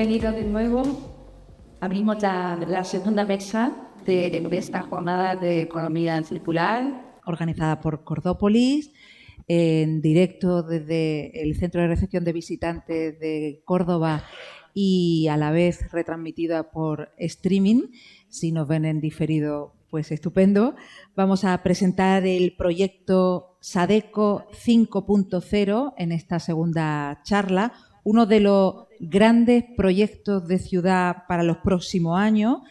bienvenido de nuevo. Abrimos la segunda mesa de esta jornada de economía circular, organizada por Cordópolis, en directo desde el Centro de Recepción de Visitantes de Córdoba y a la vez retransmitida por streaming. Si nos ven en diferido, pues estupendo. Vamos a presentar el proyecto SADECO 5.0 en esta segunda charla, uno de los grandes proyectos de ciudad para los próximos años,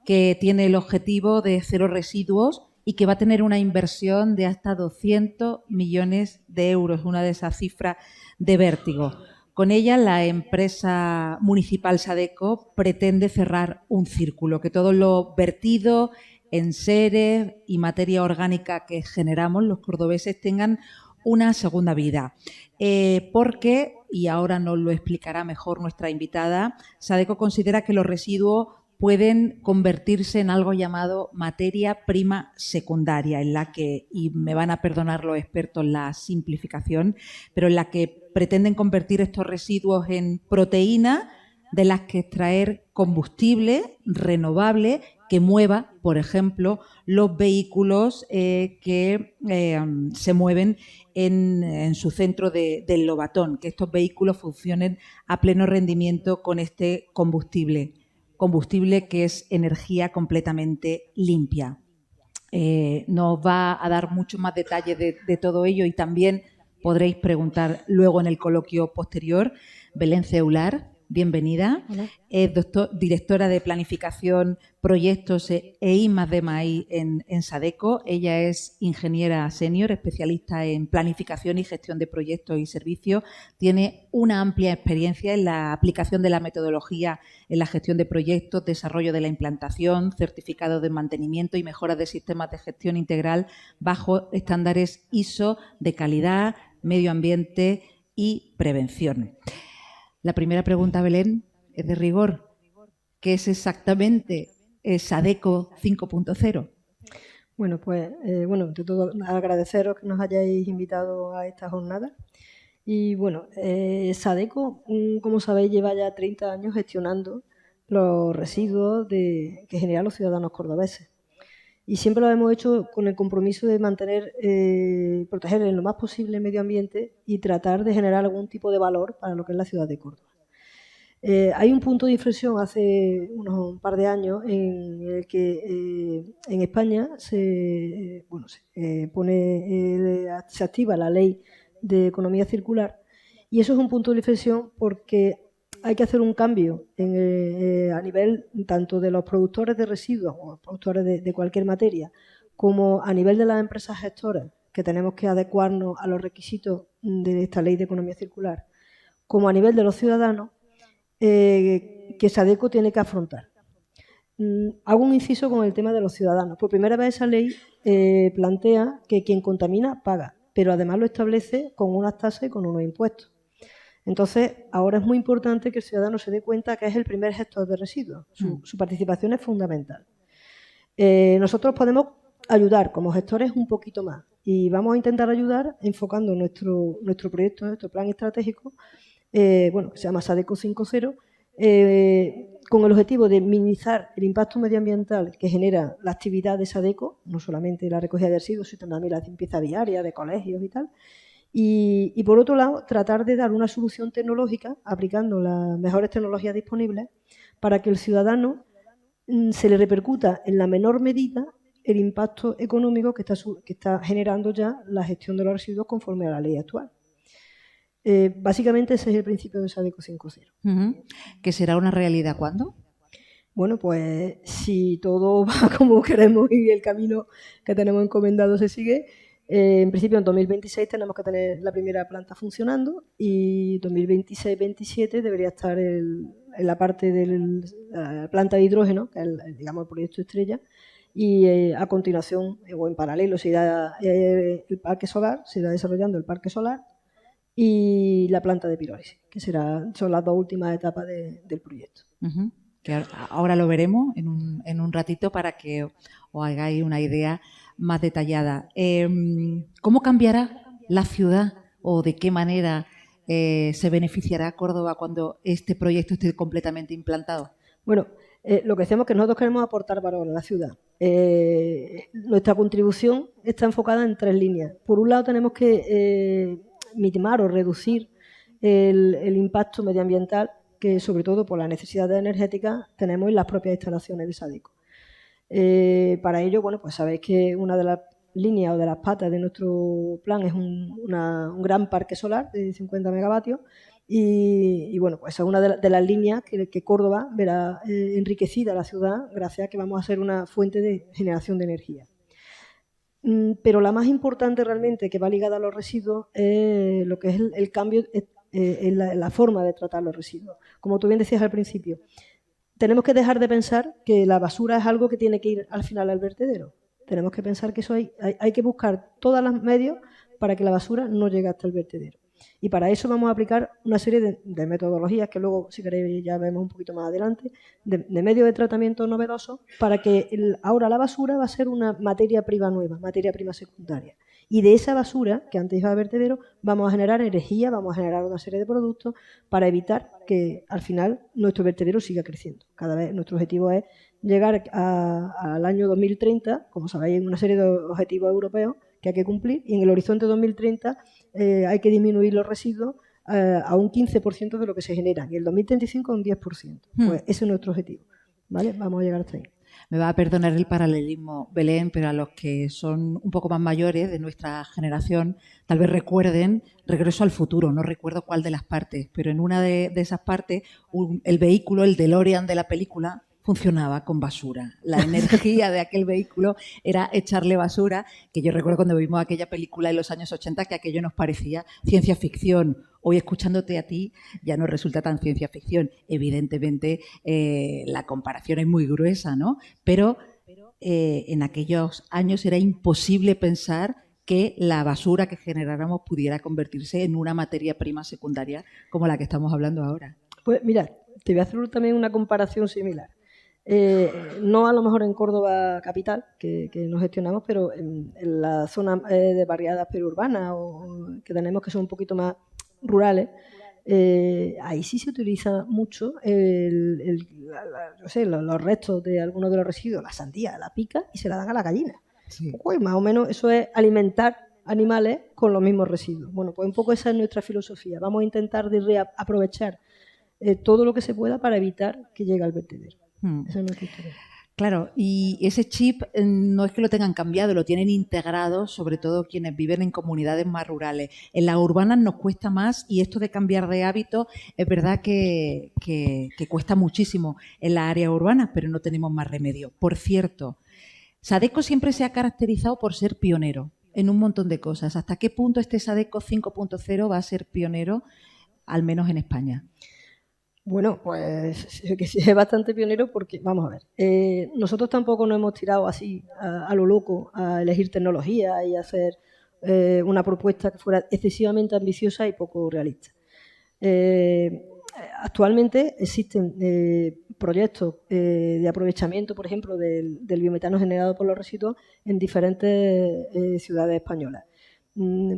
que tiene el objetivo de cero residuos y que va a tener una inversión de hasta 200 millones de euros, una de esas cifras de vértigo. Con ella, la empresa municipal SADECO pretende cerrar un círculo, que todos los vertidos, enseres y materia orgánica que generamos los cordobeses tengan una segunda vida. Porque, y ahora nos lo explicará mejor nuestra invitada, SADECO considera que los residuos pueden convertirse en algo llamado materia prima secundaria, en la que, y me van a perdonar los expertos la simplificación, pero en la que pretenden convertir estos residuos en proteínas de las que extraer combustible renovable que mueva, por ejemplo, los vehículos que se mueven en su centro del Lobatón, que estos vehículos funcionen a pleno rendimiento con este combustible que es energía completamente limpia. Nos va a dar mucho más detalle de todo ello y también podréis preguntar luego en el coloquio posterior. Belén Ceular, bienvenida. Es directora de Planificación, Proyectos e I+D+I en SADECO. Ella es ingeniera senior, especialista en planificación y gestión de proyectos y servicios. Tiene una amplia experiencia en la aplicación de la metodología en la gestión de proyectos, desarrollo de la implantación, certificado de mantenimiento y mejora de sistemas de gestión integral bajo estándares ISO de calidad, medio ambiente y prevención. La primera pregunta, Belén, es de rigor. ¿Qué es exactamente SADECO 5.0? Bueno, pues, ante todo agradeceros que nos hayáis invitado a esta jornada. Y bueno, SADECO, como sabéis, lleva ya 30 años gestionando los residuos que generan los ciudadanos cordobeses. Y siempre lo hemos hecho con el compromiso de mantener, proteger en lo más posible el medio ambiente y tratar de generar algún tipo de valor para lo que es la ciudad de Córdoba. Hay un punto de inflexión hace un par de años en el que en España se activa la ley de economía circular, y eso es un punto de inflexión porque hay que hacer un cambio a nivel tanto de los productores de residuos o productores de cualquier materia, como a nivel de las empresas gestoras, que tenemos que adecuarnos a los requisitos de esta ley de economía circular, como a nivel de los ciudadanos, que SADECO tiene que afrontar. Hago un inciso con el tema de los ciudadanos. Por primera vez esa ley plantea que quien contamina paga, pero además lo establece con unas tasas y con unos impuestos. Entonces, ahora es muy importante que el ciudadano se dé cuenta que es el primer gestor de residuos. Su participación es fundamental. Nosotros podemos ayudar como gestores un poquito más y vamos a intentar ayudar enfocando nuestro proyecto, nuestro plan estratégico, que se llama SADECO 5.0, con el objetivo de minimizar el impacto medioambiental que genera la actividad de SADECO, no solamente la recogida de residuos, sino también la limpieza diaria de colegios y tal. Y por otro lado, tratar de dar una solución tecnológica aplicando las mejores tecnologías disponibles para que el ciudadano se le repercuta en la menor medida el impacto económico que está generando ya la gestión de los residuos conforme a la ley actual. Básicamente ese es el principio de SADECO 5.0. ¿Que será una realidad cuándo? Bueno, pues si todo va como queremos y el camino que tenemos encomendado se sigue, en principio en 2026 tenemos que tener la primera planta funcionando y 2026-27 debería estar en la parte de la planta de hidrógeno, que es el proyecto estrella, y a continuación o en paralelo se irá el parque solar, se irá desarrollando el parque solar y la planta de pirólisis, que son las dos últimas etapas del proyecto. Que ahora lo veremos en un ratito para que os hagáis una idea más detallada. ¿Cómo cambiará la ciudad o de qué manera ¿se beneficiará Córdoba cuando este proyecto esté completamente implantado? Bueno, lo que decíamos es que nosotros queremos aportar valor a la ciudad. Nuestra contribución está enfocada en 3 líneas. Por un lado, tenemos que mitimar o reducir el impacto medioambiental que, sobre todo por las necesidades energéticas, tenemos en las propias instalaciones de Sadeco. Para ello, bueno, pues sabéis que una de las líneas o de las patas de nuestro plan es un gran parque solar de 50 megavatios y bueno, pues es una de las líneas que Córdoba verá enriquecida la ciudad gracias a que vamos a ser una fuente de generación de energía. Pero la más importante realmente que va ligada a los residuos es lo que es el cambio en la forma de tratar los residuos. Como tú bien decías al principio, tenemos que dejar de pensar que la basura es algo que tiene que ir al final al vertedero. Tenemos que pensar que eso hay que buscar todos los medios para que la basura no llegue hasta el vertedero. Y para eso vamos a aplicar una serie de metodologías que luego, si queréis, ya vemos un poquito más adelante, de medios de tratamiento novedosos para que ahora la basura va a ser una materia prima nueva, materia prima secundaria. Y de esa basura, que antes iba al vertedero, vamos a generar energía, vamos a generar una serie de productos para evitar que al final nuestro vertedero siga creciendo. Cada vez nuestro objetivo es llegar al año 2030, como sabéis, hay una serie de objetivos europeos que hay que cumplir, y en el horizonte 2030 hay que disminuir los residuos a un 15% de lo que se genera, y el 2035 a un 10%. Pues ese es nuestro objetivo. ¿Vale? Vamos a llegar hasta ahí. Me va a perdonar el paralelismo, Belén, pero a los que son un poco más mayores de nuestra generación, tal vez recuerden Regreso al futuro, no recuerdo cuál de las partes, pero en una de esas partes el vehículo, el DeLorean de la película, funcionaba con basura. La energía de aquel vehículo era echarle basura, que yo recuerdo cuando vimos aquella película en los años 80 que aquello nos parecía ciencia ficción. Hoy, escuchándote a ti, ya no resulta tan ciencia ficción. Evidentemente, la comparación es muy gruesa, ¿no? Pero en aquellos años era imposible pensar que la basura que generáramos pudiera convertirse en una materia prima secundaria como la que estamos hablando ahora. Pues mira, te voy a hacer también una comparación similar. No a lo mejor en Córdoba capital, que nos gestionamos, pero en la zona de barriadas periurbanas o que tenemos que son un poquito más rurales, ahí sí se utiliza mucho los restos de algunos de los residuos, la sandía, la pica, y se la dan a la gallina. Sí. Pues más o menos eso es alimentar animales con los mismos residuos. Bueno, pues un poco esa es nuestra filosofía. Vamos a intentar aprovechar todo lo que se pueda para evitar que llegue al vertedero. Esa es nuestra historia. Claro, y ese chip no es que lo tengan cambiado, lo tienen integrado, sobre todo quienes viven en comunidades más rurales. En las urbanas nos cuesta más, y esto de cambiar de hábito es verdad que cuesta muchísimo en las áreas urbanas, pero no tenemos más remedio. Por cierto, Sadeco siempre se ha caracterizado por ser pionero en un montón de cosas. ¿Hasta qué punto este Sadeco 5.0 va a ser pionero, al menos en España? Bueno, pues que sí es bastante pionero porque, vamos a ver, nosotros tampoco nos hemos tirado así a lo loco a elegir tecnología y a hacer una propuesta que fuera excesivamente ambiciosa y poco realista. Actualmente existen proyectos de aprovechamiento, por ejemplo, del biometano generado por los residuos en diferentes ciudades españolas.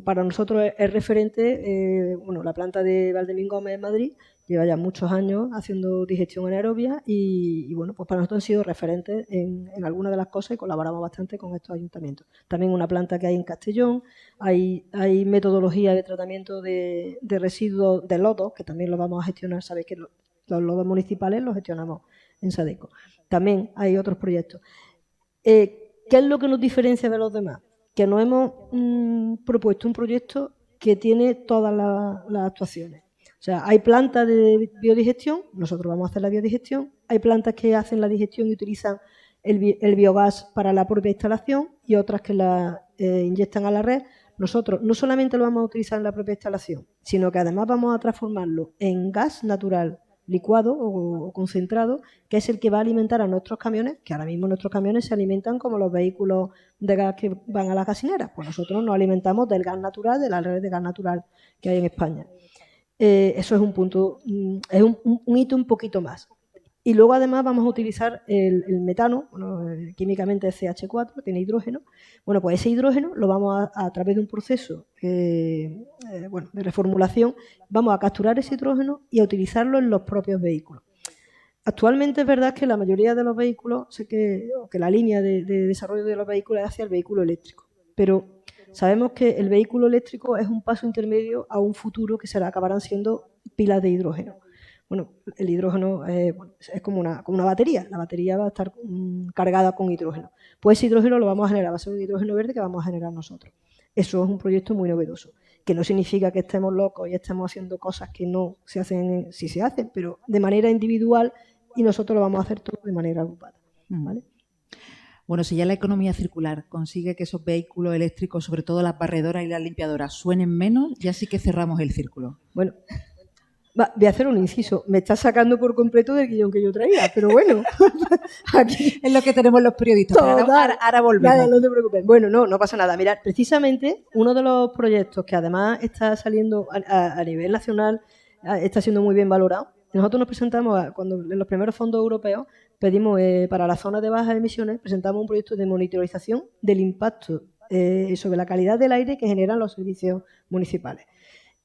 Para nosotros es referente, la planta de Valdemín Gómez en Madrid lleva ya muchos años haciendo digestión anaerobia y bueno, pues para nosotros han sido referentes en algunas de las cosas y colaboramos bastante con estos ayuntamientos. También una planta que hay en Castellón, hay metodología de tratamiento de residuos de lodos, que también los vamos a gestionar, sabéis que los lodos municipales los gestionamos en Sadeco. También hay otros proyectos. ¿Qué es lo que nos diferencia de los demás? Que nos hemos propuesto un proyecto que tiene todas las actuaciones. O sea, hay plantas de biodigestión, nosotros vamos a hacer la biodigestión, hay plantas que hacen la digestión y utilizan el biogás para la propia instalación y otras que la inyectan a la red. Nosotros no solamente lo vamos a utilizar en la propia instalación, sino que además vamos a transformarlo en gas natural licuado o concentrado, que es el que va a alimentar a nuestros camiones, que ahora mismo nuestros camiones se alimentan como los vehículos de gas que van a las gasolineras. Pues nosotros nos alimentamos del gas natural, de la red de gas natural que hay en España. Eso es un punto, es un hito un poquito más. Y luego además vamos a utilizar el metano, bueno, químicamente es CH4, tiene hidrógeno. Bueno, pues ese hidrógeno lo vamos a través de un proceso de reformulación, vamos a capturar ese hidrógeno y a utilizarlo en los propios vehículos. Actualmente es verdad que la mayoría de los vehículos, que la línea de desarrollo de los vehículos es hacia el vehículo eléctrico, pero sabemos que el vehículo eléctrico es un paso intermedio a un futuro que acabarán siendo pilas de hidrógeno. Bueno, el hidrógeno es como una batería. La batería va a estar cargada con hidrógeno. Pues ese hidrógeno lo vamos a generar, va a ser un hidrógeno verde que vamos a generar nosotros. Eso es un proyecto muy novedoso, que no significa que estemos locos y estemos haciendo cosas que no se hacen, sí se hacen, pero de manera individual, y nosotros lo vamos a hacer todo de manera agrupada, ¿vale? Bueno, si ya la economía circular consigue que esos vehículos eléctricos, sobre todo las barredoras y las limpiadoras, suenen menos, ya sí que cerramos el círculo. Bueno, voy a hacer un inciso. Me está sacando por completo del guión que yo traía, pero bueno. Aquí es lo que tenemos los periodistas. Ahora volvemos. Nada, no te preocupes. Bueno, no pasa nada. Mirad, precisamente uno de los proyectos que además está saliendo a nivel nacional, está siendo muy bien valorado. Nosotros nos presentamos, cuando en los primeros fondos europeos, pedimos para la zona de bajas emisiones, presentamos un proyecto de monitorización del impacto sobre la calidad del aire que generan los servicios municipales.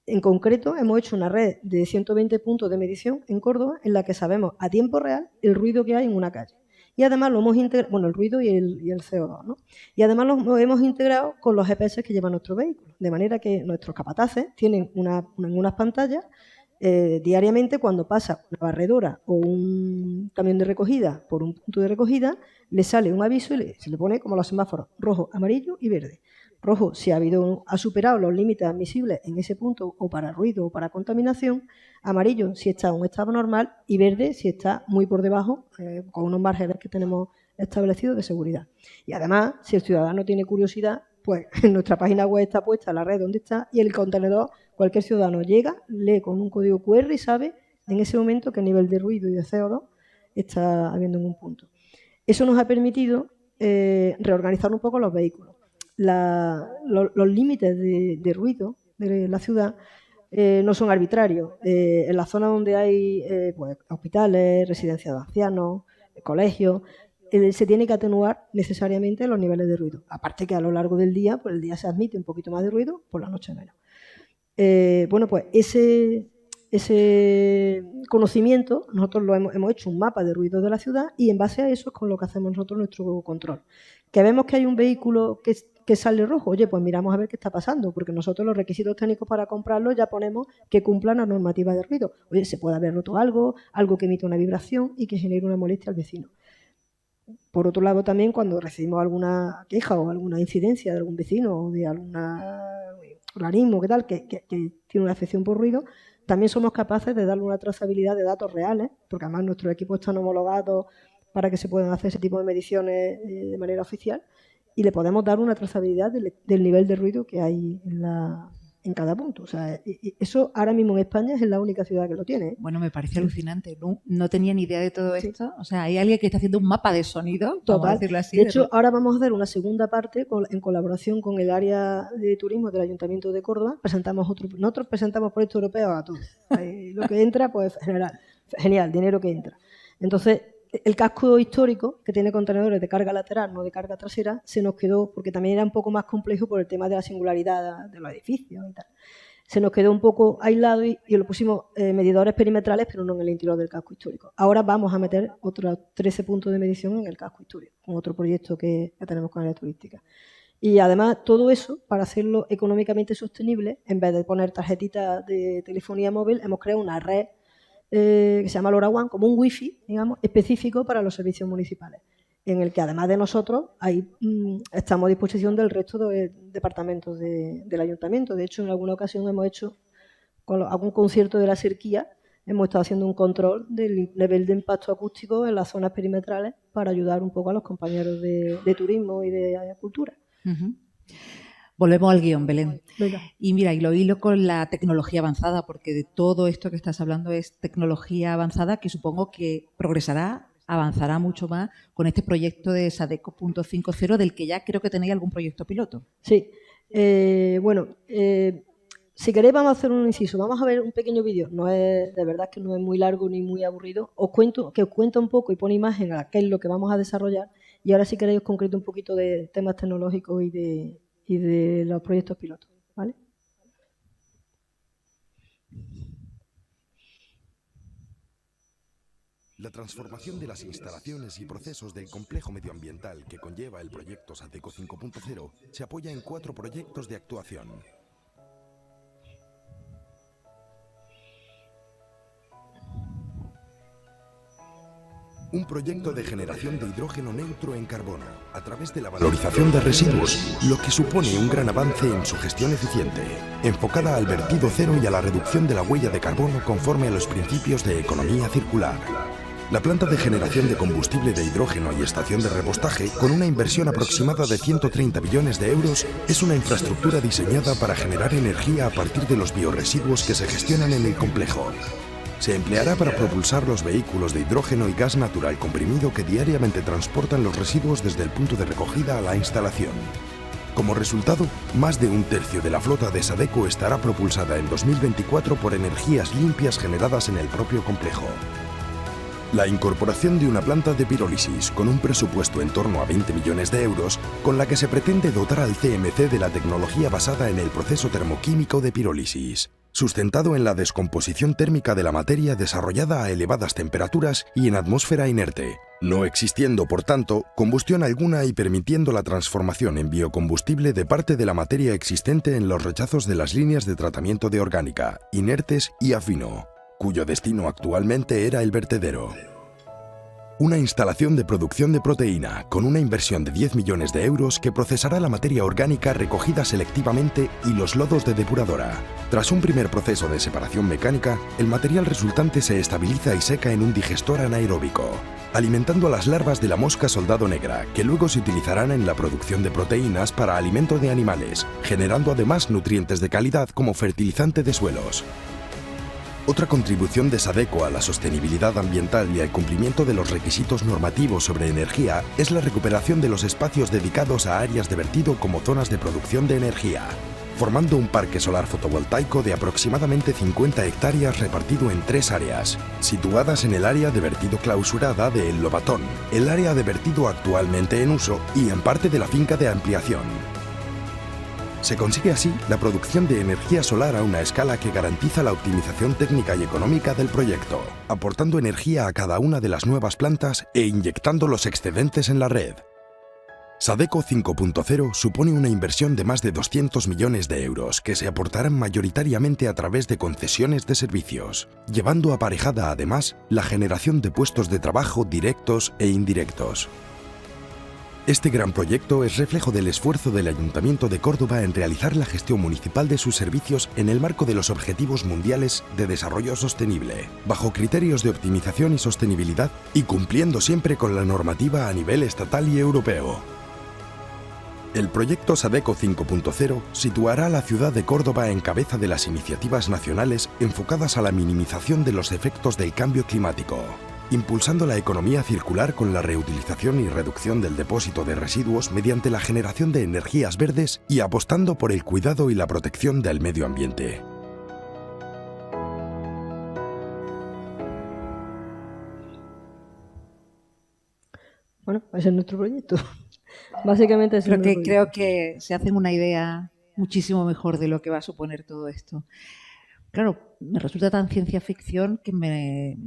En concreto, hemos hecho una red de 120 puntos de medición en Córdoba en la que sabemos a tiempo real el ruido que hay en una calle. Y además lo hemos integrado, bueno, el ruido y el CO2, ¿no? Y además lo hemos integrado con los GPS que lleva nuestro vehículo, de manera que nuestros capataces tienen en unas pantallas diariamente cuando pasa una barredora o un camión de recogida por un punto de recogida, le sale un aviso y se le pone como los semáforos, rojo, amarillo y verde. Rojo si ha superado los límites admisibles en ese punto o para ruido o para contaminación, amarillo si está en un estado normal y verde si está muy por debajo con unos márgenes que tenemos establecidos de seguridad. Y además, si el ciudadano tiene curiosidad, pues en nuestra página web está puesta la red donde está y el contenedor, cualquier ciudadano llega, lee con un código QR y sabe en ese momento qué nivel de ruido y de CO2 está habiendo en un punto. Eso nos ha permitido reorganizar un poco los vehículos. Los límites de ruido de la ciudad no son arbitrarios. En la zona donde hay hospitales, residencias de ancianos, colegios, se tiene que atenuar necesariamente los niveles de ruido. Aparte que a lo largo del día, pues el día se admite un poquito más de ruido, por la noche menos. Pues ese conocimiento, nosotros hemos hecho un mapa de ruido de la ciudad y en base a eso es con lo que hacemos nosotros nuestro control. Que vemos que hay un vehículo que sale rojo, oye, pues miramos a ver qué está pasando, porque nosotros los requisitos técnicos para comprarlo ya ponemos que cumplan la normativa de ruido. Oye, se puede haber roto algo que emite una vibración y que genere una molestia al vecino. Por otro lado, también cuando recibimos alguna queja o alguna incidencia de algún vecino o de algún organismo que tiene una afección por ruido, también somos capaces de darle una trazabilidad de datos reales, porque además nuestros equipos están homologados para que se puedan hacer ese tipo de mediciones de manera oficial y le podemos dar una trazabilidad del nivel de ruido que hay en cada punto. O sea, eso ahora mismo en España es la única ciudad que lo tiene, ¿eh? Bueno, me parece alucinante. No tenía ni idea de todo esto. O sea, hay alguien que está haciendo un mapa de sonido, vamos a decirlo así. De hecho, ahora vamos a hacer una segunda parte en colaboración con el área de turismo del Ayuntamiento de Córdoba. Nosotros presentamos proyectos europeos a todos. Lo que entra, pues genial, dinero que entra. Entonces, el casco histórico, que tiene contenedores de carga lateral, no de carga trasera, se nos quedó, porque también era un poco más complejo por el tema de la singularidad de los edificios y tal. Se nos quedó un poco aislado y lo pusimos medidores perimetrales, pero no en el interior del casco histórico. Ahora vamos a meter otros 13 puntos de medición en el casco histórico, con otro proyecto que tenemos con área turística. Y además, todo eso, para hacerlo económicamente sostenible, en vez de poner tarjetitas de telefonía móvil, hemos creado una red que se llama LoRaWAN, como un wifi, digamos, específico para los servicios municipales, en el que además de nosotros estamos a disposición del resto de departamentos del ayuntamiento. De hecho, en alguna ocasión hemos hecho, con algún concierto de la Serquía, hemos estado haciendo un control del nivel de impacto acústico en las zonas perimetrales para ayudar un poco a los compañeros de turismo y de cultura. Uh-huh. Volvemos al guión, Belén. Venga. Y mira, y lo hilo con la tecnología avanzada, porque de todo esto que estás hablando es tecnología avanzada que supongo que avanzará mucho más con este proyecto de Sadeco 0.50 del que ya creo que tenéis algún proyecto piloto. Sí. Si queréis vamos a hacer un inciso, vamos a ver un pequeño vídeo, de verdad que no es muy largo ni muy aburrido, os cuento un poco y pone imagen a qué es lo que vamos a desarrollar, y ahora si queréis os concreto un poquito de temas tecnológicos y de los proyectos pilotos, ¿vale? La transformación de las instalaciones y procesos del complejo medioambiental que conlleva el proyecto SADECO 5.0 se apoya en 4 proyectos de actuación. Un proyecto de generación de hidrógeno neutro en carbono, a través de la valorización de residuos, lo que supone un gran avance en su gestión eficiente, enfocada al vertido cero y a la reducción de la huella de carbono conforme a los principios de economía circular. La planta de generación de combustible de hidrógeno y estación de repostaje, con una inversión aproximada de 130 millones de euros, es una infraestructura diseñada para generar energía a partir de los biorresiduos que se gestionan en el complejo. Se empleará para propulsar los vehículos de hidrógeno y gas natural comprimido que diariamente transportan los residuos desde el punto de recogida a la instalación. Como resultado, más de un tercio de la flota de SADECO estará propulsada en 2024 por energías limpias generadas en el propio complejo. La incorporación de una planta de pirólisis con un presupuesto en torno a 20 millones de euros, con la que se pretende dotar al CMC de la tecnología basada en el proceso termoquímico de pirólisis, sustentado en la descomposición térmica de la materia desarrollada a elevadas temperaturas y en atmósfera inerte, no existiendo, por tanto, combustión alguna y permitiendo la transformación en biocombustible de parte de la materia existente en los rechazos de las líneas de tratamiento de orgánica, inertes y afino, cuyo destino actualmente era el vertedero. Una instalación de producción de proteína con una inversión de 10 millones de euros que procesará la materia orgánica recogida selectivamente y los lodos de depuradora. Tras un primer proceso de separación mecánica, el material resultante se estabiliza y seca en un digestor anaeróbico, alimentando a las larvas de la mosca soldado negra, que luego se utilizarán en la producción de proteínas para alimento de animales, generando además nutrientes de calidad como fertilizante de suelos. Otra contribución de SADECO a la sostenibilidad ambiental y al cumplimiento de los requisitos normativos sobre energía es la recuperación de los espacios dedicados a áreas de vertido como zonas de producción de energía, formando un parque solar fotovoltaico de aproximadamente 50 hectáreas repartido en 3 áreas, situadas en el área de vertido clausurada de El Lobatón, el área de vertido actualmente en uso y en parte de la finca de ampliación. Se consigue así la producción de energía solar a una escala que garantiza la optimización técnica y económica del proyecto, aportando energía a cada una de las nuevas plantas e inyectando los excedentes en la red. SADECO 5.0 supone una inversión de más de 200 millones de euros que se aportarán mayoritariamente a través de concesiones de servicios, llevando aparejada además la generación de puestos de trabajo directos e indirectos. Este gran proyecto es reflejo del esfuerzo del Ayuntamiento de Córdoba en realizar la gestión municipal de sus servicios en el marco de los Objetivos Mundiales de Desarrollo Sostenible, bajo criterios de optimización y sostenibilidad y cumpliendo siempre con la normativa a nivel estatal y europeo. El proyecto SADECO 5.0 situará a la ciudad de Córdoba en cabeza de las iniciativas nacionales enfocadas a la minimización de los efectos del cambio climático, impulsando la economía circular con la reutilización y reducción del depósito de residuos mediante la generación de energías verdes y apostando por el cuidado y la protección del medio ambiente. Bueno, ese es nuestro proyecto. Básicamente ese es nuestro proyecto. Creo que se hacen una idea muchísimo mejor de lo que va a suponer todo esto. Claro, me resulta tan ciencia ficción que me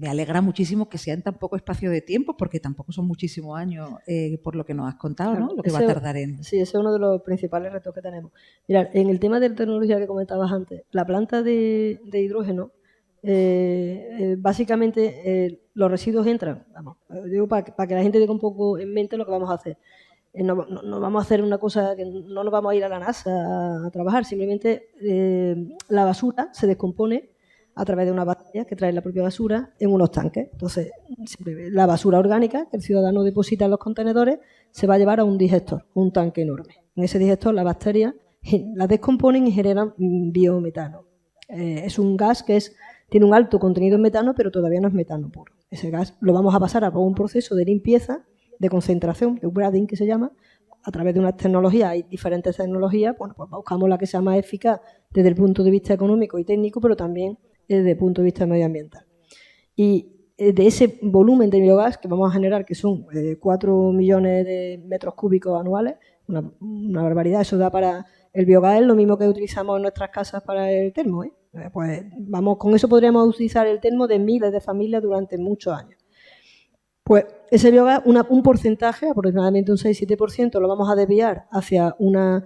alegra muchísimo que sea en tan poco espacio de tiempo, porque tampoco son muchísimos años por lo que nos has contado, ¿no? Lo que va a tardar en... Sí, ese es uno de los principales retos que tenemos. Mirad, en el tema de la tecnología que comentabas antes, la planta de hidrógeno, básicamente los residuos entran, vamos, digo para que la gente tenga un poco en mente lo que vamos a hacer. No vamos a hacer una cosa que no nos vamos a ir a la NASA a trabajar, simplemente la basura se descompone a través de una batería que trae la propia basura en unos tanques. Entonces, la basura orgánica que el ciudadano deposita en los contenedores se va a llevar a un digestor, un tanque enorme. En ese digestor las bacterias las descomponen y generan biometano. Es un gas que tiene un alto contenido en metano, pero todavía no es metano puro. Ese gas lo vamos a pasar a un proceso de limpieza, de concentración, de upgrading que se llama, a través de unas tecnologías, hay diferentes tecnologías, bueno, pues buscamos la que sea más eficaz desde el punto de vista económico y técnico, pero también desde el punto de vista medioambiental. Y de ese volumen de biogás que vamos a generar, que son 4 millones de metros cúbicos anuales, una barbaridad, eso da para... El biogás es lo mismo que utilizamos en nuestras casas para el termo, ¿eh? Pues vamos, con eso podríamos utilizar el termo de miles de familias durante muchos años. Pues ese biogás, un porcentaje, aproximadamente un 6-7%, lo vamos a desviar hacia una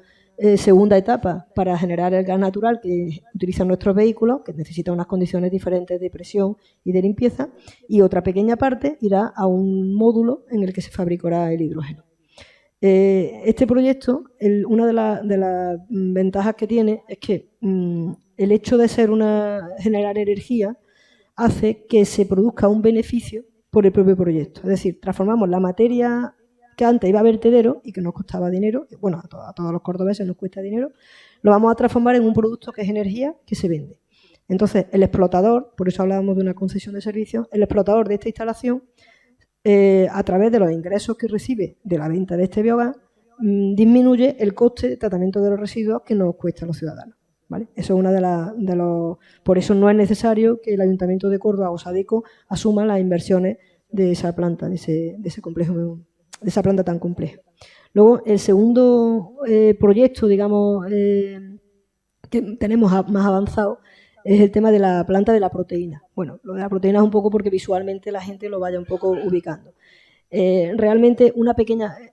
segunda etapa para generar el gas natural que utilizan nuestros vehículos, que necesitan unas condiciones diferentes de presión y de limpieza, y otra pequeña parte irá a un módulo en el que se fabricará el hidrógeno. Este proyecto, una de las ventajas que tiene es que el hecho de generar energía hace que se produzca un beneficio por el propio proyecto. Es decir, transformamos la materia que antes iba a vertedero y que nos costaba dinero, bueno, a todos los cordobeses nos cuesta dinero, lo vamos a transformar en un producto que es energía que se vende. Entonces, el explotador, por eso hablábamos de una concesión de servicios, el explotador de esta instalación, a través de los ingresos que recibe de la venta de este biogás, disminuye el coste de tratamiento de los residuos que nos cuesta a los ciudadanos, ¿vale? Eso es una de los... Por eso no es necesario que el Ayuntamiento de Córdoba o Sadeco asuma las inversiones de esa planta, de ese complejo, de esa planta tan compleja. Luego, el segundo proyecto, digamos, que tenemos más avanzado, es el tema de la planta de la proteína. Bueno, lo de la proteína es un poco porque visualmente la gente lo vaya un poco ubicando. Realmente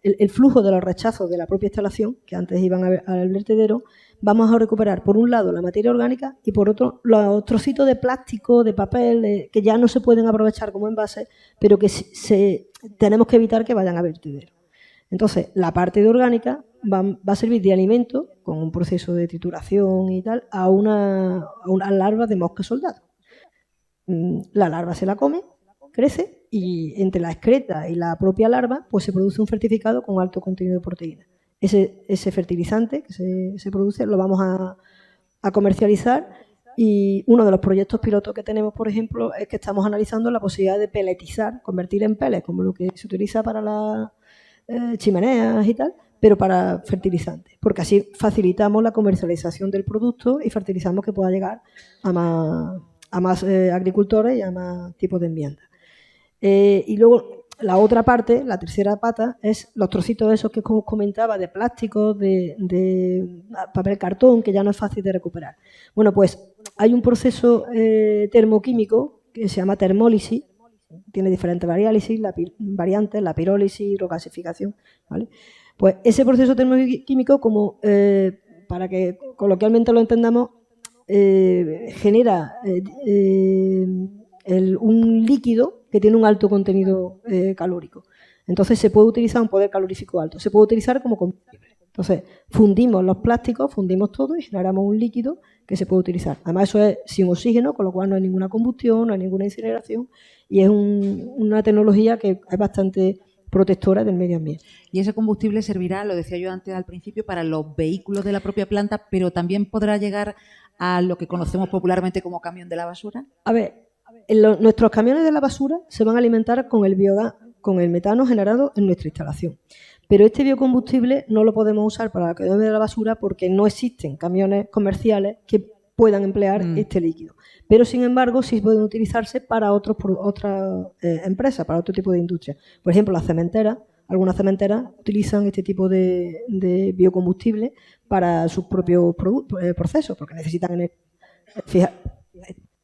el flujo de los rechazos de la propia instalación, que antes iban al vertedero, vamos a recuperar por un lado la materia orgánica y por otro los trocitos de plástico, de papel, que ya no se pueden aprovechar como envases, pero que tenemos que evitar que vayan a vertedero. Entonces, la parte de orgánica va a servir de alimento, con un proceso de trituración y tal, a unas larvas de mosca soldado. La larva se la come, crece, y entre la excreta y la propia larva pues se produce un fertificado con alto contenido de proteína. Ese fertilizante que se produce lo vamos a comercializar, y uno de los proyectos pilotos que tenemos, por ejemplo, es que estamos analizando la posibilidad de peletizar, convertir en pellets, como lo que se utiliza para las chimeneas y tal, pero para fertilizantes, porque así facilitamos la comercialización del producto y fertilizamos que pueda llegar a más agricultores y a más tipos de enmiendas. Y luego la otra parte, la tercera pata, es los trocitos esos que, como os comentaba, de plástico, de papel cartón, que ya no es fácil de recuperar. Bueno, pues hay un proceso termoquímico que se llama termólisis, tiene diferentes variantes, la pirólisis, hidrogasificación, ¿vale? Pues ese proceso termoquímico, como para que coloquialmente lo entendamos, genera un líquido que tiene un alto contenido calórico. Entonces se puede utilizar un poder calorífico alto, se puede utilizar como combustible. Entonces fundimos los plásticos, fundimos todo y generamos un líquido que se puede utilizar. Además eso es sin oxígeno, con lo cual no hay ninguna combustión, no hay ninguna incineración, y es una tecnología que es bastante protectora del medio ambiente. Y ese combustible servirá, lo decía yo antes al principio, para los vehículos de la propia planta, pero también podrá llegar a lo que conocemos popularmente como camión de la basura. A ver, nuestros camiones de la basura se van a alimentar con el biogás, con el metano generado en nuestra instalación. Pero este biocombustible no lo podemos usar para el camión de la basura porque no existen camiones comerciales que puedan emplear este líquido. Pero, sin embargo, sí pueden utilizarse para otras empresas, para otro tipo de industria. Por ejemplo, las cementeras, algunas cementeras utilizan este tipo de biocombustible para sus propios procesos, porque necesitan...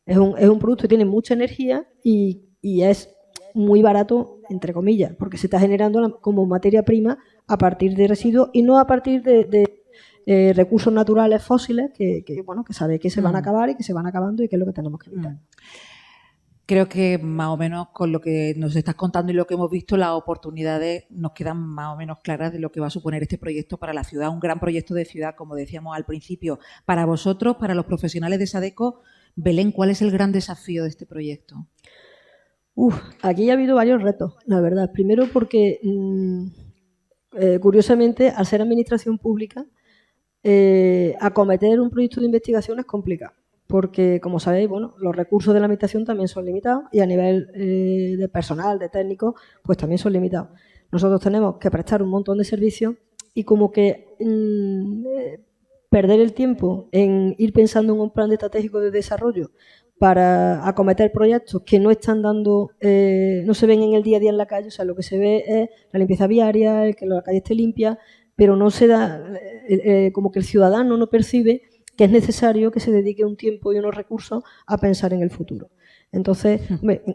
Es un producto que tiene mucha energía y es muy barato, entre comillas, porque se está generando como materia prima a partir de residuos y no a partir de recursos naturales fósiles que sabe que se van a acabar y que se van acabando y que es lo que tenemos que evitar. Creo que más o menos con lo que nos estás contando y lo que hemos visto, las oportunidades nos quedan más o menos claras de lo que va a suponer este proyecto para la ciudad, un gran proyecto de ciudad, como decíamos al principio. Para vosotros, para los profesionales de Sadeco, Belén, ¿cuál es el gran desafío de este proyecto? Aquí ha habido varios retos, la verdad. Primero porque, curiosamente, al ser administración pública, acometer un proyecto de investigación es complicado, porque, como sabéis, los recursos de la administración también son limitados y a nivel de personal, de técnicos, pues también son limitados. Nosotros tenemos que prestar un montón de servicios y como que perder el tiempo en ir pensando en un plan estratégico de desarrollo para acometer proyectos que no están dando, no se ven en el día a día en la calle. O sea, lo que se ve es la limpieza viaria, el que la calle esté limpia, pero no se da, como que el ciudadano no percibe que es necesario que se dedique un tiempo y unos recursos a pensar en el futuro. Entonces,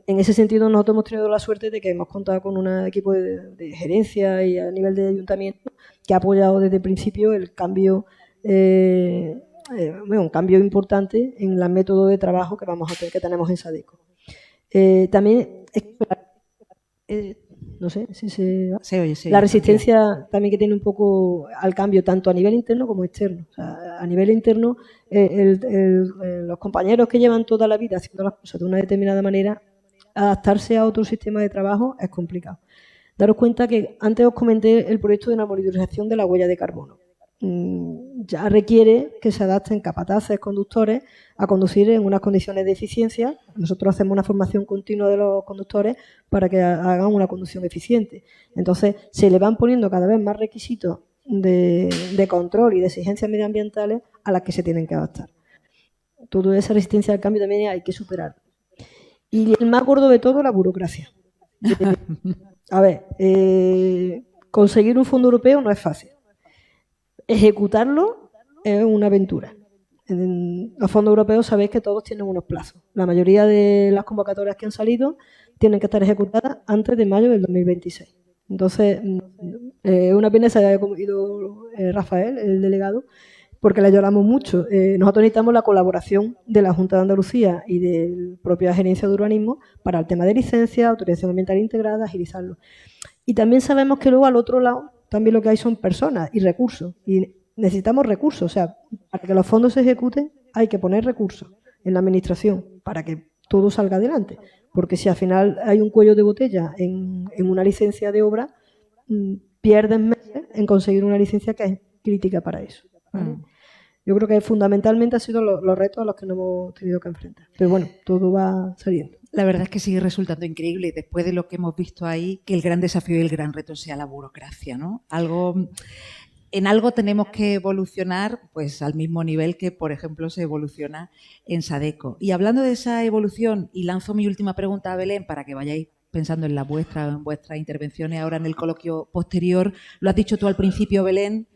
en ese sentido, nosotros hemos tenido la suerte de que hemos contado con un equipo de gerencia y a nivel de ayuntamiento que ha apoyado desde el principio el cambio, un cambio importante en el método de trabajo que vamos a tener, que tenemos en Sadeco. También, no sé si se... Se oye, sí, la resistencia también que tiene un poco al cambio, tanto a nivel interno como externo. O sea, a nivel interno, los compañeros que llevan toda la vida haciendo las cosas de una determinada manera, adaptarse a otro sistema de trabajo es complicado. Daros cuenta que antes os comenté el proyecto de una monitorización de la huella de carbono. Ya requiere que se adapten capataces, conductores, a conducir en unas condiciones de eficiencia. Nosotros hacemos una formación continua de los conductores para que hagan una conducción eficiente. Entonces, se le van poniendo cada vez más requisitos de control y de exigencias medioambientales a las que se tienen que adaptar. Toda esa resistencia al cambio también hay que superar. Y el más gordo de todo, la burocracia. A ver, conseguir un fondo europeo no es fácil. Ejecutarlo es una aventura. En los fondos europeos sabéis que todos tienen unos plazos. La mayoría de las convocatorias que han salido tienen que estar ejecutadas antes de mayo del 2026. Entonces, una pena se haya ido Rafael, el delegado, porque le lloramos mucho. Nosotros necesitamos la colaboración de la Junta de Andalucía y de la propia Gerencia de Urbanismo para el tema de licencias, autorización ambiental integrada, agilizarlo. Y también sabemos que luego al otro lado también lo que hay son personas y recursos. Y necesitamos recursos. O sea, para que los fondos se ejecuten hay que poner recursos en la administración para que todo salga adelante. Porque si al final hay un cuello de botella en una licencia de obra, pierden meses en conseguir una licencia que es crítica para eso, ¿vale? Yo creo que fundamentalmente han sido los retos a los que nos hemos tenido que enfrentar. Pero bueno, todo va saliendo. La verdad es que sigue resultando increíble, después de lo que hemos visto ahí, que el gran desafío y el gran reto sea la burocracia, ¿no? En algo tenemos que evolucionar pues al mismo nivel que, por ejemplo, se evoluciona en Sadeco. Y hablando de esa evolución, y lanzo mi última pregunta a Belén para que vayáis pensando en vuestras intervenciones ahora en el coloquio posterior. Lo has dicho tú al principio, Belén,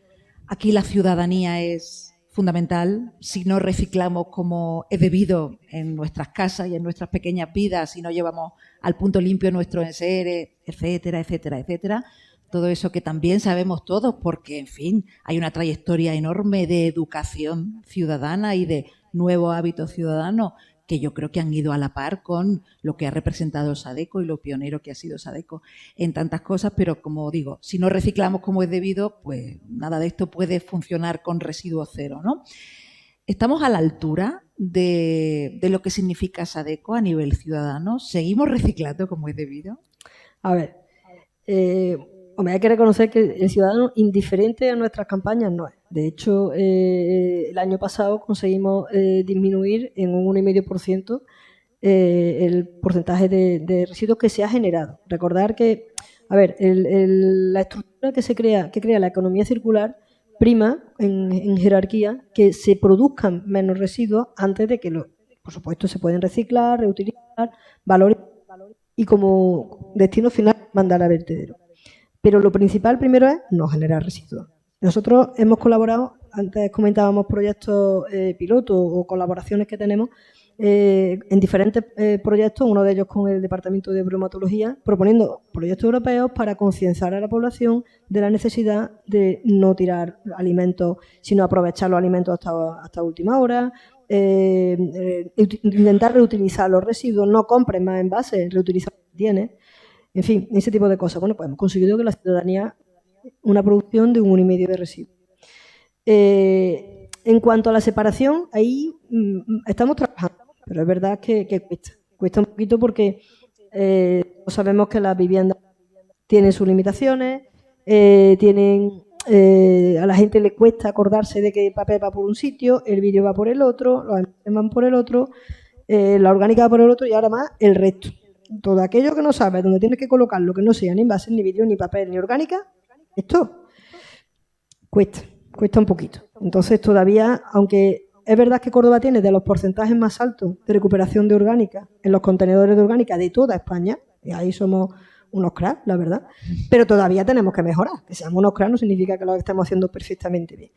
aquí la ciudadanía es fundamental. Si no reciclamos como es debido en nuestras casas y en nuestras pequeñas vidas, si no llevamos al punto limpio nuestro enseres, etcétera, etcétera, etcétera, todo eso que también sabemos todos, porque, en fin, hay una trayectoria enorme de educación ciudadana y de nuevos hábitos ciudadanos que yo creo que han ido a la par con lo que ha representado Sadeco y lo pionero que ha sido Sadeco en tantas cosas, pero como digo, si no reciclamos como es debido, pues nada de esto puede funcionar con residuo cero, ¿no? ¿Estamos a la altura de lo que significa Sadeco a nivel ciudadano? ¿Seguimos reciclando como es debido? A ver, hay que reconocer que el ciudadano indiferente a nuestras campañas no es. De hecho, el año pasado conseguimos disminuir en un 1,5% el porcentaje de residuos que se ha generado. Recordar que, a ver, la estructura que crea la economía circular prima en jerarquía que se produzcan menos residuos antes de que, por supuesto, se pueden reciclar, reutilizar, valorizar y como destino final mandar a vertedero. Pero lo principal primero es no generar residuos. Nosotros hemos colaborado, antes comentábamos proyectos pilotos o colaboraciones que tenemos en diferentes proyectos, uno de ellos con el Departamento de Bromatología, proponiendo proyectos europeos para concienciar a la población de la necesidad de no tirar alimentos, sino aprovechar los alimentos hasta última hora, intentar reutilizar los residuos, no compres más envases, reutiliza lo que tienes. En fin, ese tipo de cosas. Bueno, pues hemos conseguido que la ciudadanía, una producción de 1,5 de residuos. En cuanto a la separación, ahí estamos trabajando, pero es verdad que cuesta un poquito porque sabemos que las viviendas tienen sus limitaciones, a la gente le cuesta acordarse de que el papel va por un sitio, el vidrio va por el otro, los envases van por el otro, la orgánica va por el otro y ahora más el resto. Todo aquello que no sabes, donde tienes que colocar lo que no sea ni envases, ni vidrio, ni papel, ni orgánica, esto cuesta un poquito. Entonces, todavía, aunque es verdad que Córdoba tiene de los porcentajes más altos de recuperación de orgánica en los contenedores de orgánica de toda España, y ahí somos unos cracks, la verdad, pero todavía tenemos que mejorar. Que seamos unos cracks no significa que lo estemos haciendo perfectamente bien.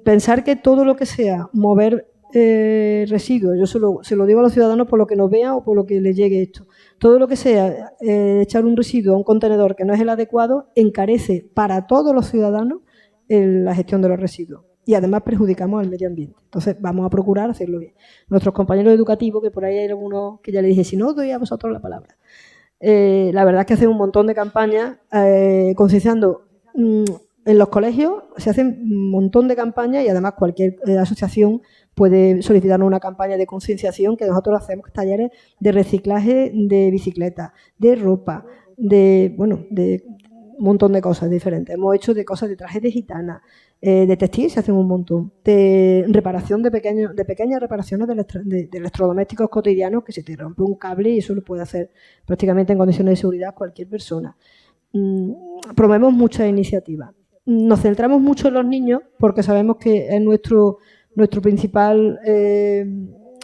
Pensar que todo lo que sea mover residuos, yo se lo digo a los ciudadanos por lo que nos vean o por lo que les llegue esto, todo lo que sea echar un residuo a un contenedor que no es el adecuado encarece para todos los ciudadanos la gestión de los residuos y además perjudicamos al medio ambiente. Entonces vamos a procurar hacerlo bien. Nuestros compañeros educativos, que por ahí hay algunos que ya les dije, si no, doy a vosotros la palabra. La verdad es que hacen un montón de campañas concienciando. En los colegios se hacen un montón de campañas y además cualquier asociación puede solicitarnos una campaña de concienciación que nosotros hacemos talleres de reciclaje de bicicletas, de ropa, de un montón de cosas diferentes. Hemos hecho de cosas de trajes de gitana, de textil se hacen un montón, de reparación de pequeñas reparaciones de electrodomésticos cotidianos, que se te rompe un cable y eso lo puede hacer prácticamente en condiciones de seguridad cualquier persona. Promovemos muchas iniciativas. Nos centramos mucho en los niños porque sabemos que es nuestro principal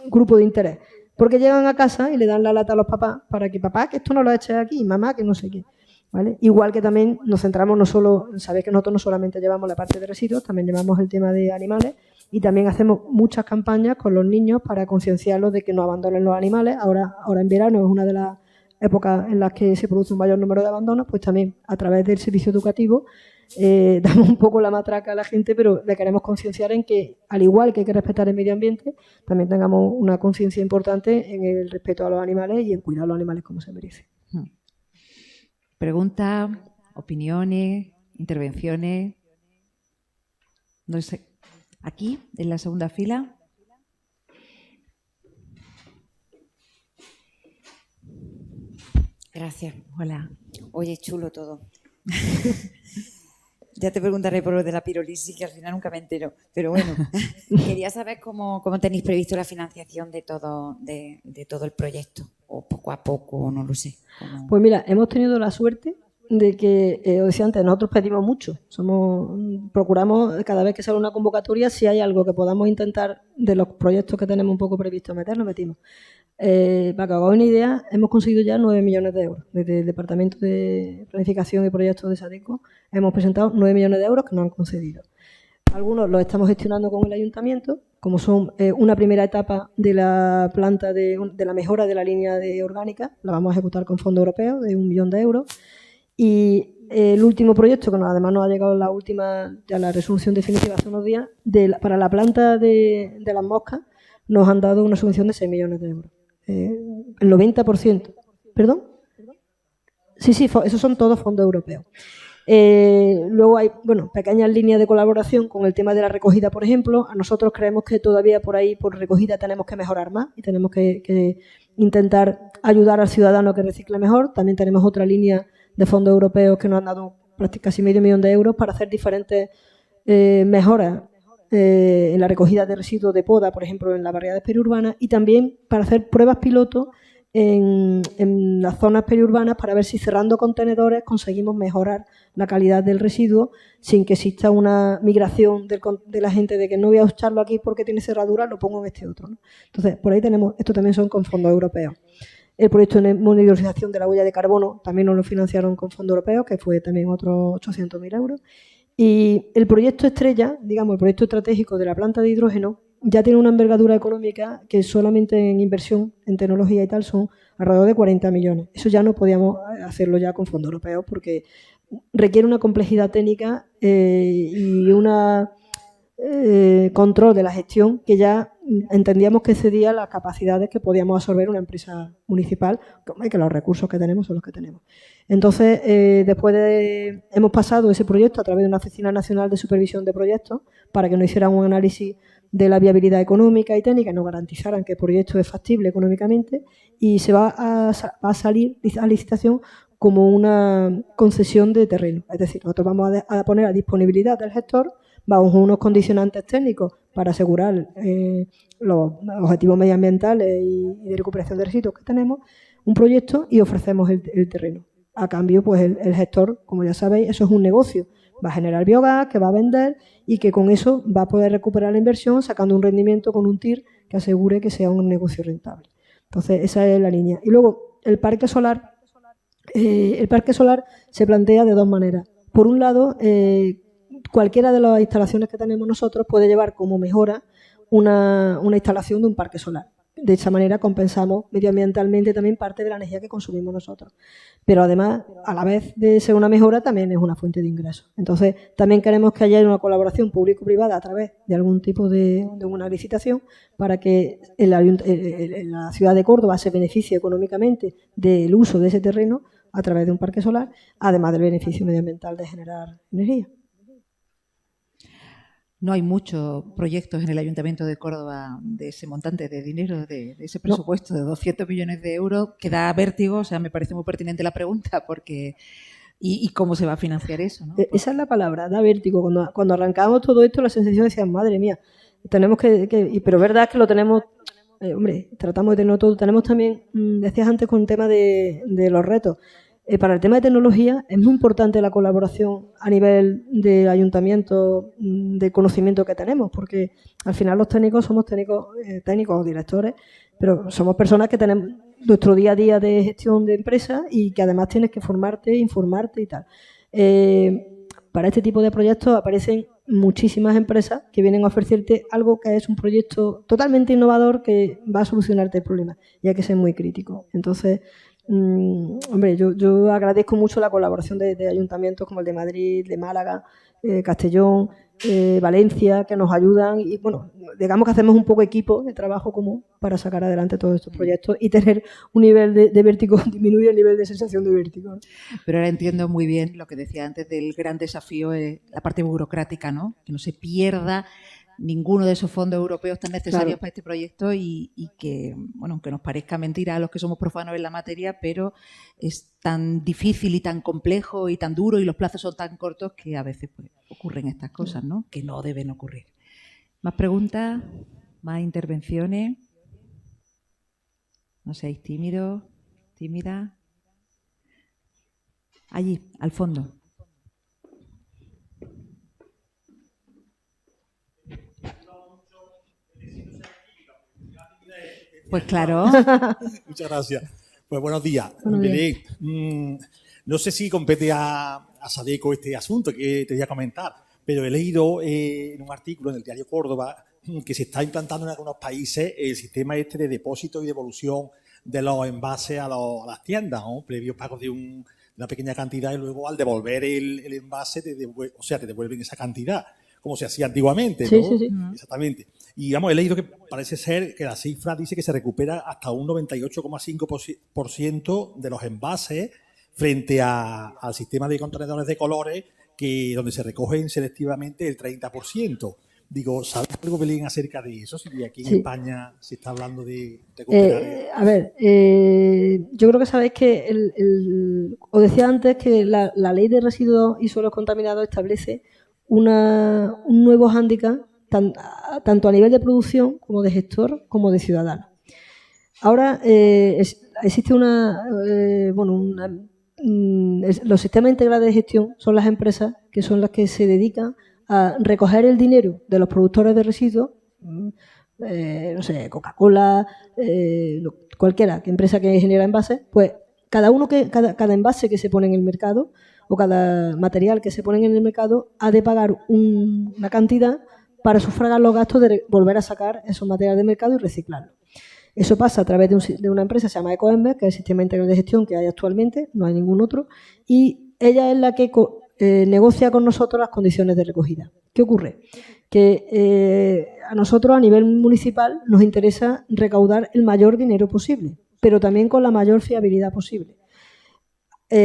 grupo de interés. Porque llegan a casa y le dan la lata a los papás para que papá, que esto no lo eches aquí, mamá, que no sé qué. ¿Vale? Igual que también nos centramos no solo, sabéis que nosotros no solamente llevamos la parte de residuos, también llevamos el tema de animales y también hacemos muchas campañas con los niños para concienciarlos de que no abandonen los animales. Ahora en verano es una de las épocas en las que se produce un mayor número de abandonos, pues también a través del servicio educativo damos un poco la matraca a la gente, pero le queremos concienciar en que, al igual que hay que respetar el medio ambiente, también tengamos una conciencia importante en el respeto a los animales y en cuidar a los animales como se merece. Preguntas, opiniones, intervenciones. No sé. Aquí, en la segunda fila. Gracias. Hola. Oye, chulo todo. Ya te preguntaré por lo de la pirólisis, que al final nunca me entero. Pero bueno, quería saber cómo tenéis previsto la financiación de todo el proyecto. O poco a poco, no lo sé. Pues mira, hemos tenido la suerte de que, os decía antes, nosotros pedimos mucho. Procuramos cada vez que sale una convocatoria, si hay algo que podamos intentar de los proyectos que tenemos un poco previsto meter, lo metimos. Para que os hagáis una idea, hemos conseguido ya 9 millones de euros. Desde el Departamento de Planificación y Proyectos de SADECO hemos presentado 9 millones de euros que nos han concedido. Algunos los estamos gestionando con el Ayuntamiento, como son una primera etapa de la planta de la mejora de la línea de orgánica, la vamos a ejecutar con fondos europeos de 1 millón de euros. Y el último proyecto, que además nos ha llegado la resolución definitiva hace unos días, para la planta de las moscas, nos han dado una subvención de 6 millones de euros. El 90%. ¿Perdón? Sí, esos son todos fondos europeos. Luego hay pequeñas líneas de colaboración con el tema de la recogida, por ejemplo. A nosotros creemos que todavía por ahí, por recogida, tenemos que mejorar más y tenemos que intentar ayudar al ciudadano a que recicle mejor. También tenemos otra línea de fondos europeos que nos han dado casi medio millón de euros para hacer diferentes mejoras en la recogida de residuos de poda, por ejemplo, en las barriadas periurbanas, y también para hacer pruebas piloto en las zonas periurbanas para ver si cerrando contenedores conseguimos mejorar la calidad del residuo sin que exista una migración de la gente de que no voy a echarlo aquí porque tiene cerradura, lo pongo en este otro, ¿no? Entonces, por ahí tenemos, esto también son con fondos europeos. El proyecto de monitorización de la huella de carbono también nos lo financiaron con fondos europeos, que fue también otros 800.000 euros. Y el proyecto estrella, digamos, el proyecto estratégico de la planta de hidrógeno, ya tiene una envergadura económica que solamente en inversión, en tecnología y tal, son alrededor de 40 millones. Eso ya no podíamos hacerlo ya con fondos europeos porque requiere una complejidad técnica y una control de la gestión que ya entendíamos que excedía las capacidades que podíamos absorber una empresa municipal, que los recursos que tenemos son los que tenemos. Entonces, hemos pasado ese proyecto a través de una Oficina Nacional de Supervisión de Proyectos para que nos hicieran un análisis de la viabilidad económica y técnica, nos garantizaran que el proyecto es factible económicamente y se va a salir a licitación como una concesión de terreno. Es decir, nosotros vamos a poner a disponibilidad del gestor bajo unos condicionantes técnicos para asegurar los objetivos medioambientales y de recuperación de residuos que tenemos, un proyecto y ofrecemos el terreno. A cambio, pues el gestor, como ya sabéis, eso es un negocio. Va a generar biogás, que va a vender y que con eso va a poder recuperar la inversión sacando un rendimiento con un TIR que asegure que sea un negocio rentable. Entonces, esa es la línea. Y luego, el parque solar se plantea de dos maneras. Por un lado, cualquiera de las instalaciones que tenemos nosotros puede llevar como mejora una instalación de un parque solar. De esa manera compensamos medioambientalmente también parte de la energía que consumimos nosotros. Pero además, a la vez de ser una mejora, también es una fuente de ingresos. Entonces, también queremos que haya una colaboración público-privada a través de algún tipo de una licitación para que la ciudad de Córdoba se beneficie económicamente del uso de ese terreno a través de un parque solar, además del beneficio medioambiental de generar energía. No hay muchos proyectos en el Ayuntamiento de Córdoba de ese montante de dinero, de ese presupuesto de 200 millones de euros, que da vértigo. O sea, me parece muy pertinente la pregunta, porque ¿y cómo se va a financiar eso, ¿no? Esa es la palabra, da vértigo. Cuando arrancábamos todo esto, la sensación decía, madre mía, tenemos pero es verdad que lo tenemos, hombre, tratamos de tenerlo todo. Tenemos también, decías antes con el tema de los retos. Para el tema de tecnología es muy importante la colaboración a nivel de ayuntamiento, de conocimiento que tenemos, porque al final los técnicos somos técnicos o directores, pero somos personas que tenemos nuestro día a día de gestión de empresas y que además tienes que formarte, informarte y tal. Para este tipo de proyectos aparecen muchísimas empresas que vienen a ofrecerte algo que es un proyecto totalmente innovador que va a solucionarte el problema y hay que ser muy crítico. Entonces, hombre, yo agradezco mucho la colaboración de ayuntamientos como el de Madrid, de Málaga, Castellón, Valencia, que nos ayudan y, bueno, digamos que hacemos un poco equipo de trabajo común para sacar adelante todos estos proyectos y tener un nivel de vértigo, disminuir el nivel de sensación de vértigo, ¿no? Pero ahora entiendo muy bien lo que decía antes del gran desafío, la parte burocrática, ¿no? Que no se pierda ninguno de esos fondos europeos tan necesarios para este proyecto y que, bueno, aunque nos parezca mentira a los que somos profanos en la materia, pero es tan difícil y tan complejo y tan duro y los plazos son tan cortos que a veces pues, ocurren estas cosas, ¿no? Que no deben ocurrir. ¿Más preguntas? ¿Más intervenciones? No seáis tímidos, tímidas. Allí, al fondo. Pues claro. Muchas gracias. Pues buenos días. Belén, no sé si compete a Sadeco este asunto que te voy a comentar, pero he leído en un artículo en el diario Córdoba que se está implantando en algunos países el sistema este de depósito y devolución de los envases a las tiendas, ¿no? Previo pago de una pequeña cantidad y luego al devolver el envase te devuelven esa cantidad, como se hacía antiguamente, ¿no? Sí. Exactamente. Y digamos, he leído que parece ser que la cifra dice que se recupera hasta un 98,5% de los envases frente al sistema de contenedores de colores donde se recogen selectivamente el 30%. Digo, ¿sabes algo, Belén, acerca de eso? Si aquí en España se está hablando de recuperar. A ver, yo creo que sabéis que os decía antes que la ley de residuos y suelos contaminados establece un nuevo hándicap tanto a nivel de producción como de gestor como de ciudadano. Ahora existe los sistemas integrales de gestión son las empresas que son las que se dedican a recoger el dinero de los productores de residuos, no sé, Coca-Cola, cualquiera empresa que genera envases, pues cada envase que se pone en el mercado o cada material que se pone en el mercado ha de pagar una cantidad para sufragar los gastos de volver a sacar esos materiales del mercado y reciclarlos. Eso pasa a través de una empresa que se llama Ecoembes, que es el sistema integral de gestión que hay actualmente, no hay ningún otro, y ella es la que negocia con nosotros las condiciones de recogida. ¿Qué ocurre? Que a nosotros a nivel municipal nos interesa recaudar el mayor dinero posible, pero también con la mayor fiabilidad posible.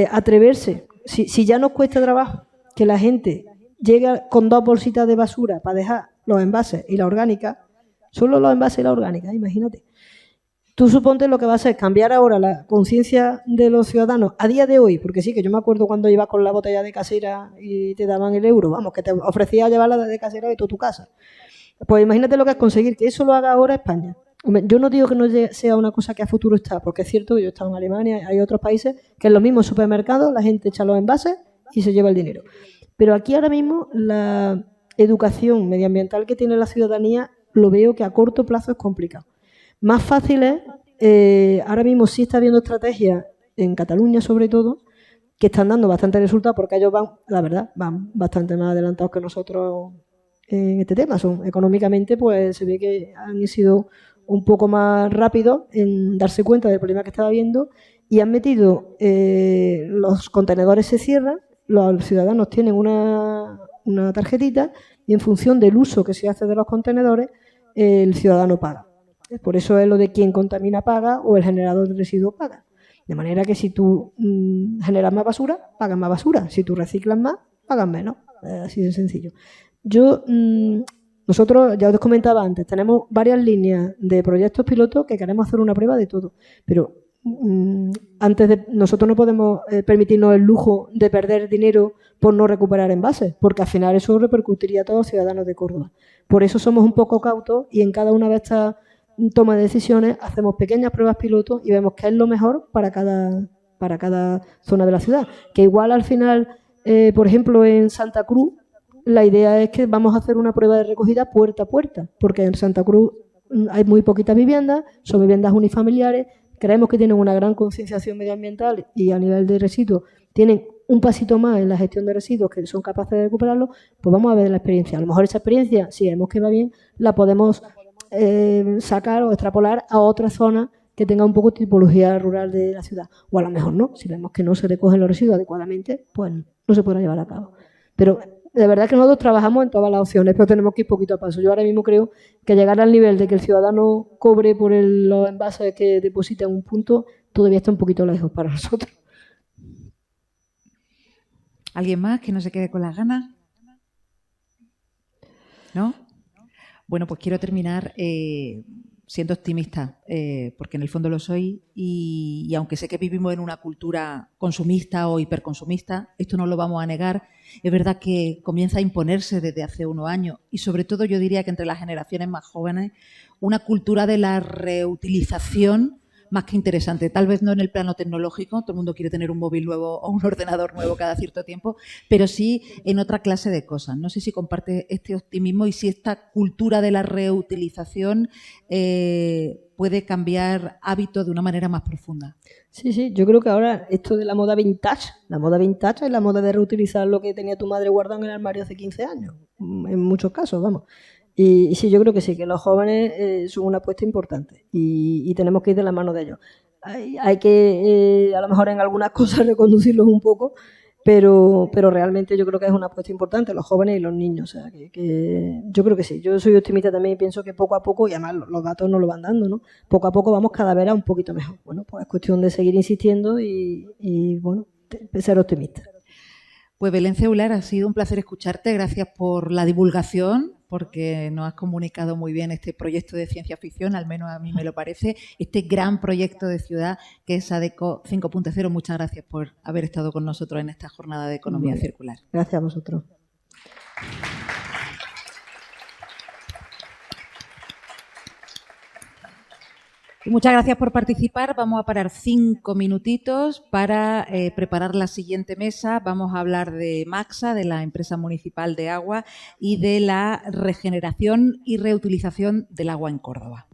Atreverse, si ya nos cuesta trabajo que la gente llega con 2 bolsitas de basura para dejar los envases y la orgánica, solo los envases y la orgánica, imagínate. Tú suponte lo que vas a hacer es cambiar ahora la conciencia de los ciudadanos a día de hoy, porque sí, que yo me acuerdo cuando ibas con la botella de casera y te daban el euro, vamos, que te ofrecía llevarla de casera de toda tu casa. Pues imagínate lo que es conseguir que eso lo haga ahora España. Hombre, yo no digo que no sea una cosa que a futuro está, porque es cierto que yo he estado en Alemania, hay otros países que en los mismos supermercados la gente echa los envases y se lleva el dinero. Pero aquí ahora mismo la educación medioambiental que tiene la ciudadanía lo veo que a corto plazo es complicado. Más fácil es, ahora mismo sí está habiendo estrategias en Cataluña sobre todo, que están dando bastante resultados porque ellos van, la verdad, van bastante más adelantados que nosotros en este tema. Económicamente, pues se ve que han sido un poco más rápidos en darse cuenta del problema que estaba habiendo y han metido, los contenedores se cierran, los ciudadanos tienen una tarjetita y en función del uso que se hace de los contenedores, el ciudadano paga. Por eso es lo de quien contamina paga o el generador de residuos paga. De manera que si tú generas más basura, pagas más basura. Si tú reciclas más, pagas menos. Así de sencillo. Nosotros, ya os comentaba antes, tenemos varias líneas de proyectos pilotos que queremos hacer una prueba de todo. Pero nosotros no podemos permitirnos el lujo de perder dinero por no recuperar envases, porque al final eso repercutiría a todos los ciudadanos de Córdoba. Por eso somos un poco cautos y en cada una de estas tomas de decisiones hacemos pequeñas pruebas pilotos y vemos qué es lo mejor para cada zona de la ciudad. Que igual al final, por ejemplo, en Santa Cruz, la idea es que vamos a hacer una prueba de recogida puerta a puerta, porque en Santa Cruz hay muy poquitas viviendas, son viviendas unifamiliares, creemos que tienen una gran concienciación medioambiental y a nivel de residuos tienen un pasito más en la gestión de residuos que son capaces de recuperarlos, pues vamos a ver la experiencia. A lo mejor esa experiencia, si vemos que va bien, la podemos sacar o extrapolar a otra zona que tenga un poco tipología rural de la ciudad. O a lo mejor no, si vemos que no se recogen los residuos adecuadamente, pues no se podrá llevar a cabo. Pero de verdad que nosotros trabajamos en todas las opciones, pero tenemos que ir poquito a paso. Yo ahora mismo creo que llegar al nivel de que el ciudadano cobre por los envases que deposita en un punto todavía está un poquito lejos para nosotros. ¿Alguien más que no se quede con las ganas? ¿No? Bueno, pues quiero terminar siendo optimista, porque en el fondo lo soy y aunque sé que vivimos en una cultura consumista o hiperconsumista, esto no lo vamos a negar, es verdad que comienza a imponerse desde hace unos años y sobre todo yo diría que entre las generaciones más jóvenes una cultura de la reutilización más que interesante, tal vez no en el plano tecnológico, todo el mundo quiere tener un móvil nuevo o un ordenador nuevo cada cierto tiempo, pero sí en otra clase de cosas. No sé si comparte este optimismo y si esta cultura de la reutilización puede cambiar hábitos de una manera más profunda. Sí, yo creo que ahora esto de la moda vintage es la moda de reutilizar lo que tenía tu madre guardado en el armario hace 15 años, en muchos casos, vamos. Y sí, yo creo que sí, que los jóvenes son una apuesta importante y tenemos que ir de la mano de ellos. Hay que, a lo mejor en algunas cosas, reconducirlos un poco, pero realmente yo creo que es una apuesta importante, los jóvenes y los niños. O sea, que yo creo que sí. Yo soy optimista también y pienso que poco a poco, y además los datos nos lo van dando, ¿no? Poco a poco vamos cada vez a un poquito mejor. Bueno, pues es cuestión de seguir insistiendo y bueno, ser optimista. Pues Belén Ceular, ha sido un placer escucharte. Gracias por la divulgación, porque nos has comunicado muy bien este proyecto de ciencia ficción, al menos a mí me lo parece, este gran proyecto de ciudad que es ADECO 5.0. Muchas gracias por haber estado con nosotros en esta jornada de economía circular. Gracias a vosotros. Y muchas gracias por participar. Vamos a parar 5 minutitos para preparar la siguiente mesa. Vamos a hablar de Maxa, de la empresa municipal de agua y de la regeneración y reutilización del agua en Córdoba.